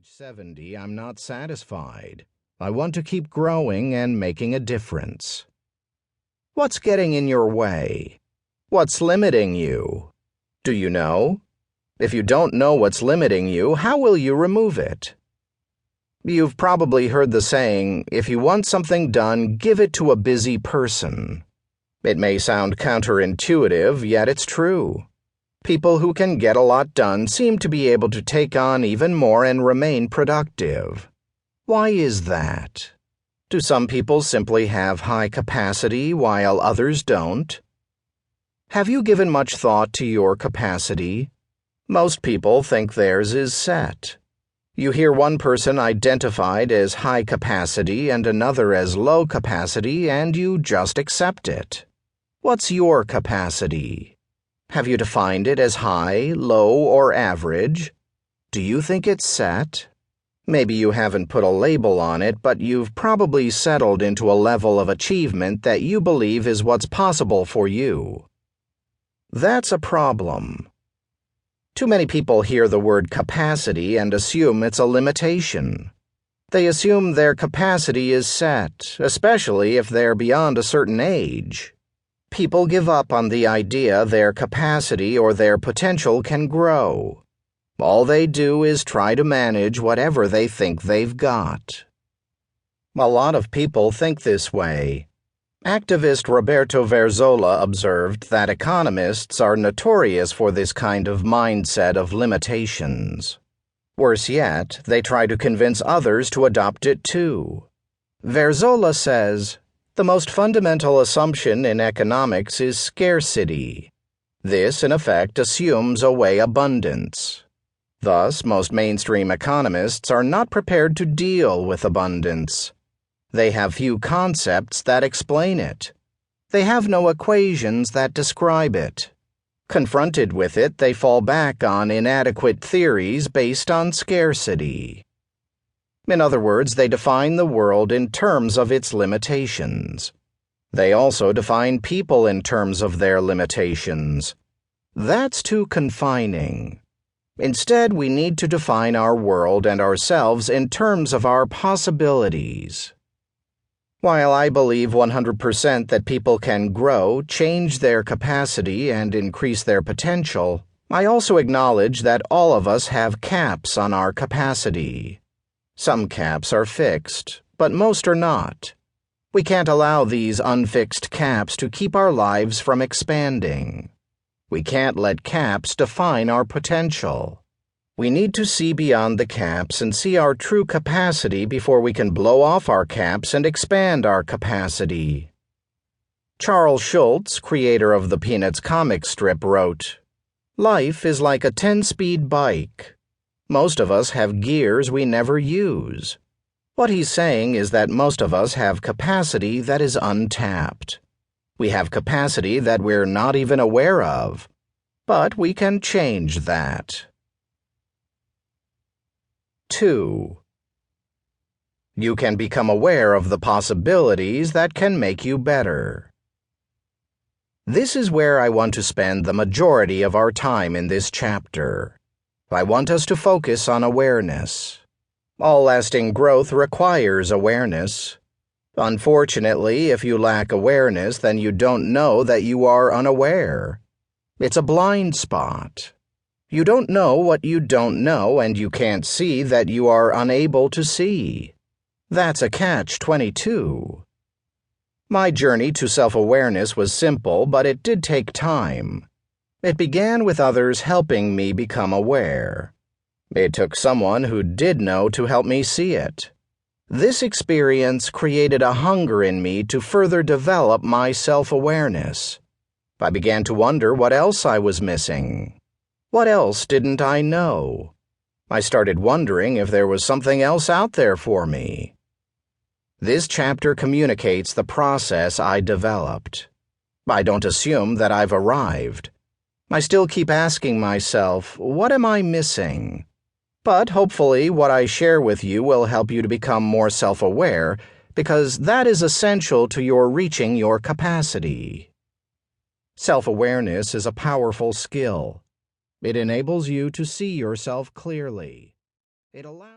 age 70, I'm not satisfied. I want to keep growing and making a difference. What's getting in your way? What's limiting you? Do you know? If you don't know what's limiting you, how will you remove it? You've probably heard the saying, if you want something done, give it to a busy person. It may sound counterintuitive, yet it's true. People who can get a lot done seem to be able to take on even more and remain productive. Why is that? Do some people simply have high capacity while others don't? Have you given much thought to your capacity? Most people think theirs is set. You hear one person identified as high capacity and another as low capacity, and you just accept it. What's your capacity? Have you defined it as high, low, or average? Do you think it's set? Maybe you haven't put a label on it, but you've probably settled into a level of achievement that you believe is what's possible for you. That's a problem. Too many people hear the word capacity and assume it's a limitation. They assume their capacity is set, especially if they're beyond a certain age. People give up on the idea their capacity or their potential can grow. All they do is try to manage whatever they think they've got. A lot of people think this way. Activist Roberto Verzola observed that economists are notorious for this kind of mindset of limitations. Worse yet, they try to convince others to adopt it too. Verzola says, the most fundamental assumption in economics is scarcity. This, in effect, assumes away abundance. Thus, most mainstream economists are not prepared to deal with abundance. They have few concepts that explain it. They have no equations that describe it. Confronted with it, they fall back on inadequate theories based on scarcity. In other words, they define the world in terms of its limitations. They also define people in terms of their limitations. That's too confining. Instead, we need to define our world and ourselves in terms of our possibilities. While I believe 100% that people can grow, change their capacity, and increase their potential, I also acknowledge that all of us have caps on our capacity. Some caps are fixed, but most are not. We can't allow these unfixed caps to keep our lives from expanding. We can't let caps define our potential. We need to see beyond the caps and see our true capacity before we can blow off our caps and expand our capacity. Charles Schulz, creator of the Peanuts comic strip, wrote, "Life is like a 10-speed bike. Most of us have gears we never use." What he's saying is that most of us have capacity that is untapped. We have capacity that we're not even aware of. But we can change that. 2. You can become aware of the possibilities that can make you better. This is where I want to spend the majority of our time in this chapter. I want us to focus on awareness. All lasting growth requires awareness. Unfortunately, if you lack awareness, then you don't know that you are unaware. It's a blind spot. You don't know what you don't know, and you can't see that you are unable to see. That's a catch-22. My journey to self-awareness was simple, but it did take time. It began with others helping me become aware. It took someone who did know to help me see it. This experience created a hunger in me to further develop my self-awareness. I began to wonder what else I was missing. What else didn't I know? I started wondering if there was something else out there for me. This chapter communicates the process I developed. I don't assume that I've arrived. I still keep asking myself, what am I missing? But hopefully what I share with you will help you to become more self-aware, because that is essential to your reaching your capacity. Self-awareness is a powerful skill. It enables you to see yourself clearly. It allows